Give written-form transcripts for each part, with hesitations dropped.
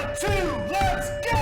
1, 2, let's go!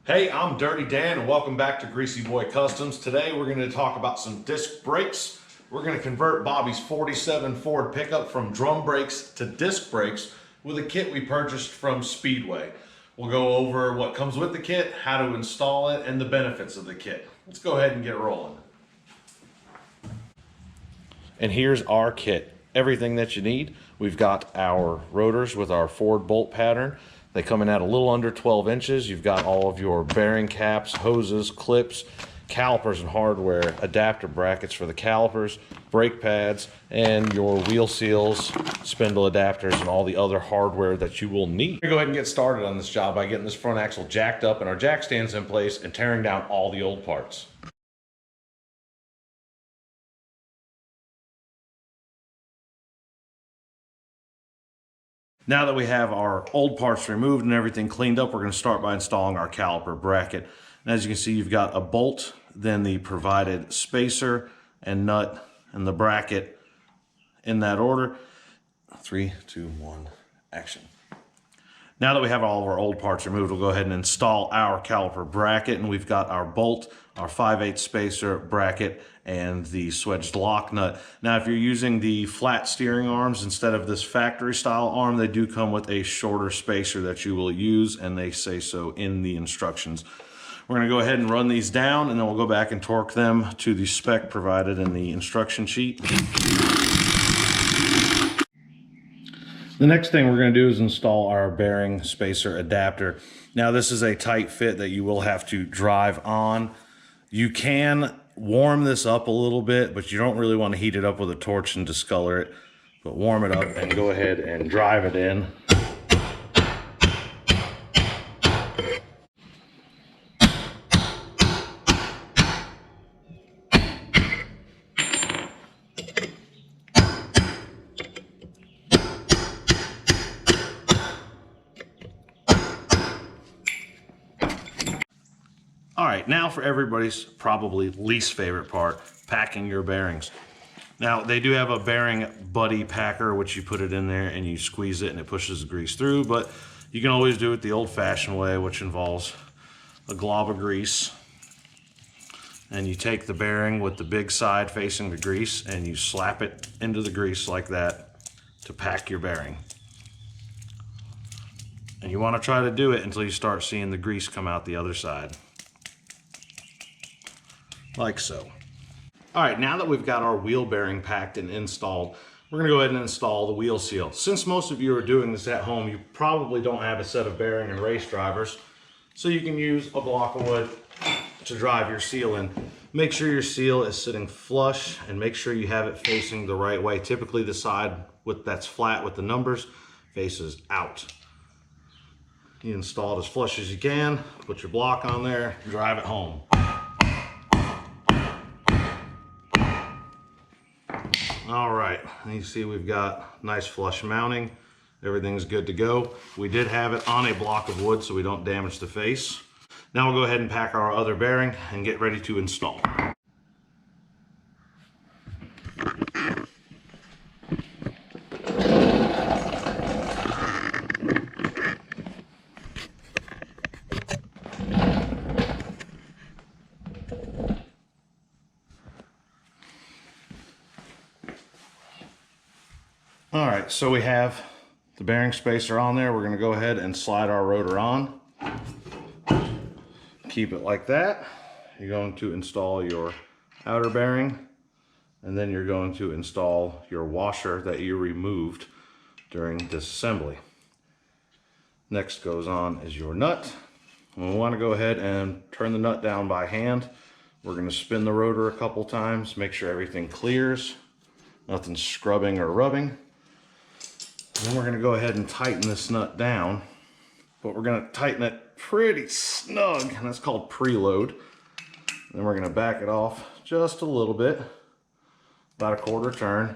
Hey, I'm Dirty Dan and welcome back to Greasy Boy Customs. Today we're going to talk about some disc brakes. We're going to convert Bobby's 47 Ford pickup from drum brakes to disc brakes with a kit we purchased from Speedway. We'll go over what comes with the kit, how to install it, and the benefits of the kit. Let's go ahead and get rolling. And here's our kit. Everything that you need. We've got our rotors with our Ford bolt pattern. They come in at a little under 12 inches. You've got all of your bearing caps, hoses, clips, calipers and hardware, adapter brackets for the calipers, brake pads, and your wheel seals, spindle adapters, and all the other hardware that you will need. We're gonna go ahead and get started on this job by getting this front axle jacked up and our jack stands in place and tearing down all the old parts. Now that we have our old parts removed and everything cleaned up, we're going to start by installing our caliper bracket. And as you can see, you've got a bolt, then the provided spacer and nut and the bracket in that order. 3, 2, 1, action. Now that we have all of our old parts removed, we'll go ahead and install our caliper bracket, and we've got our bolt, our 5/8 spacer bracket, and the swedged lock nut. Now, if you're using the flat steering arms instead of this factory style arm, they do come with a shorter spacer that you will use, and they say so in the instructions. We're gonna go ahead and run these down, and then we'll go back and torque them to the spec provided in the instruction sheet. The next thing we're going to do is install our bearing spacer adapter. Now this is a tight fit that you will have to drive on. You can warm this up a little bit, but you don't really want to heat it up with a torch and discolor it. But warm it up and go ahead and drive it in. All right, now for everybody's probably least favorite part, packing your bearings. Now, they do have a bearing buddy packer, which you put it in there and you squeeze it and it pushes the grease through, but you can always do it the old-fashioned way, which involves a glob of grease. And you take the bearing with the big side facing the grease and you slap it into the grease like that to pack your bearing. And you want to try to do it until you start seeing the grease come out the other side. Like so. All right, now that we've got our wheel bearing packed and installed, we're gonna go ahead and install the wheel seal. Since most of you are doing this at home, you probably don't have a set of bearing and race drivers, so you can use a block of wood to drive your seal in. Make sure your seal is sitting flush and make sure you have it facing the right way. Typically the side that's flat with the numbers faces out. You install it as flush as you can, put your block on there, drive it home. All right, and you see we've got nice flush mounting. Everything's good to go. We did have it on a block of wood so we don't damage the face. Now we'll go ahead and pack our other bearing and get ready to install. All right, so we have the bearing spacer on there. We're going to go ahead and slide our rotor on. Keep it like that. You're going to install your outer bearing, and then you're going to install your washer that you removed during disassembly. Next goes on is your nut. And we want to go ahead and turn the nut down by hand. We're going to spin the rotor a couple times, make sure everything clears, nothing scrubbing or rubbing. And then we're going to go ahead and tighten this nut down, but we're going to tighten it pretty snug, and that's called preload. Then we're going to back it off just a little bit, about a quarter turn,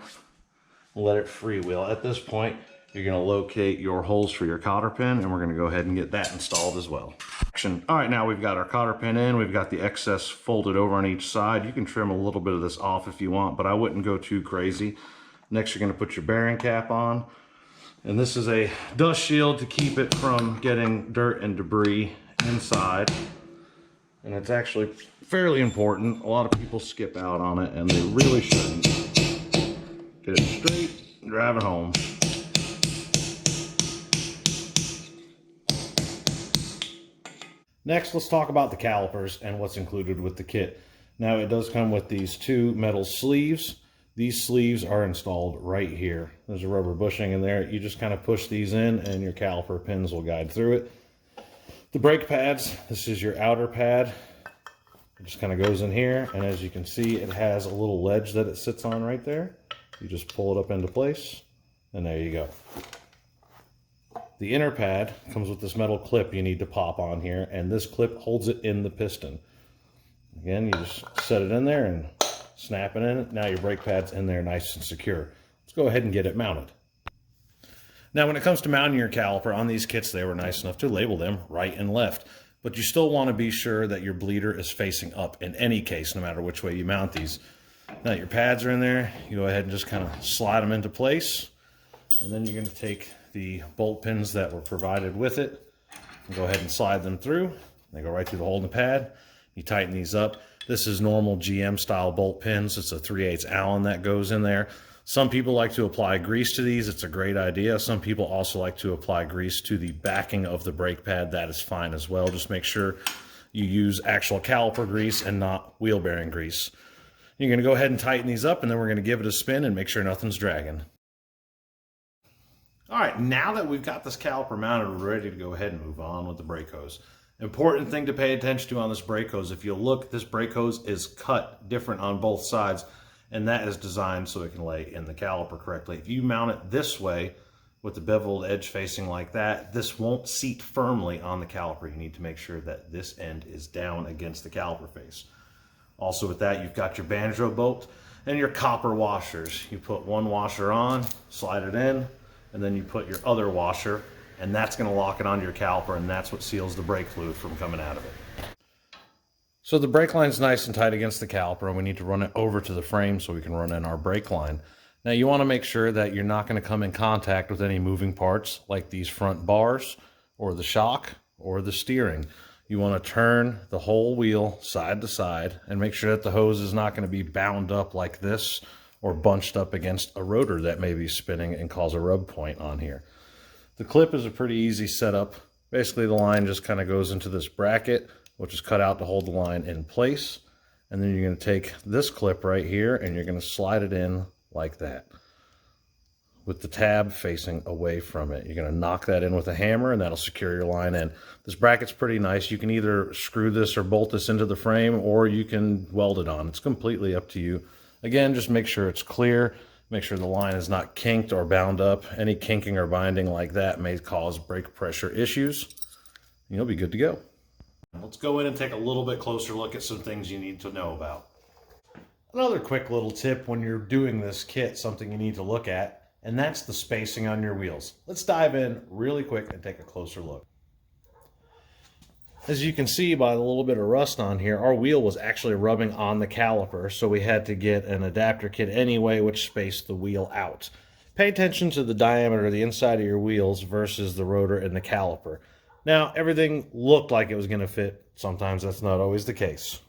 and let it freewheel. At this point, You're going to locate your holes for your cotter pin, and we're going to go ahead and get that installed as well. All right, now we've got our cotter pin in. We've got the excess folded over on each side. You can trim a little bit of this off if you want, but I wouldn't go too crazy. Next, you're going to put your bearing cap on. And this is a dust shield to keep it from getting dirt and debris inside. And it's actually fairly important. A lot of people skip out on it, and they really shouldn't. Get it straight and drive it home. Next, let's talk about the calipers and what's included with the kit. Now, it does come with these two metal sleeves. These sleeves are installed right here. There's a rubber bushing in there. You just kind of push these in and your caliper pins will guide through it. The brake pads, this is your outer pad. It just kind of goes in here, and as you can see, it has a little ledge that it sits on right there. You just pull it up into place, and there you go. The inner pad comes with this metal clip you need to pop on here, and this clip holds it in the piston. Again, you just set it in there and snap it in. Now your brake pad's in there nice and secure. Let's go ahead and get it mounted. Now, when it comes to mounting your caliper on these kits, they were nice enough to label them right and left, but you still want to be sure that your bleeder is facing up in any case, no matter which way you mount these. Now your pads are in there. You go ahead and just kind of slide them into place, and then you're going to take the bolt pins that were provided with it and go ahead and slide them through. They go right through the hole in the pad. You tighten these up. This is normal GM style bolt pins. It's a 3/8 Allen that goes in there. Some people like to apply grease to these. It's a great idea. Some people also like to apply grease to the backing of the brake pad. That is fine as well. Just make sure you use actual caliper grease and not wheel bearing grease. You're going to go ahead and tighten these up, and then we're going to give it a spin and make sure nothing's dragging. All right, now that we've got this caliper mounted, we're ready to go ahead and move on with the brake hose. Important thing to pay attention to on this brake hose, if you look, this brake hose is cut different on both sides, and that is designed so it can lay in the caliper correctly. If you mount it this way, with the beveled edge facing like that, this won't seat firmly on the caliper. You need to make sure that this end is down against the caliper face. Also with that, you've got your banjo bolt and your copper washers. You put one washer on, slide it in, and then you put your other washer, and that's going to lock it onto your caliper, and that's what seals the brake fluid from coming out of it. So the brake line's nice and tight against the caliper, and we need to run it over to the frame so we can run in our brake line. Now you want to make sure that you're not going to come in contact with any moving parts like these front bars or the shock or the steering. You want to turn the whole wheel side to side and make sure that the hose is not going to be bound up like this or bunched up against a rotor that may be spinning and cause a rub point on here. The clip is a pretty easy setup. Basically, the line just kind of goes into this bracket, which is cut out to hold the line in place. And then you're going to take this clip right here and you're going to slide it in like that, with the tab facing away from it. You're going to knock that in with a hammer, and that'll secure your line in. This bracket's pretty nice. You can either screw this or bolt this into the frame, or you can weld it on. It's completely up to you. Again, just make sure it's clear. Make sure the line is not kinked or bound up. Any kinking or binding like that may cause brake pressure issues. And you'll be good to go. Let's go in and take a little bit closer look at some things you need to know about. Another quick little tip when you're doing this kit, something you need to look at, and that's the spacing on your wheels. Let's dive in really quick and take a closer look. As you can see by the little bit of rust on here, our wheel was actually rubbing on the caliper, so we had to get an adapter kit anyway, which spaced the wheel out. Pay attention to the diameter of the inside of your wheels versus the rotor and the caliper. Now, everything looked like it was going to fit. Sometimes that's not always the case.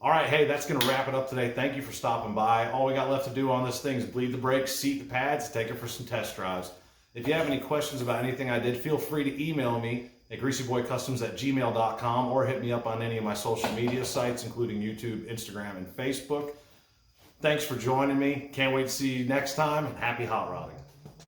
All right, hey, that's going to wrap it up today. Thank you for stopping by. All we got left to do on this thing is bleed the brakes, seat the pads, take it for some test drives. If you have any questions about anything I did, feel free to email me at greasyboycustoms@gmail.com or hit me up on any of my social media sites, including YouTube, Instagram, and Facebook. Thanks for joining me. Can't wait to see you next time, and happy hot rodding.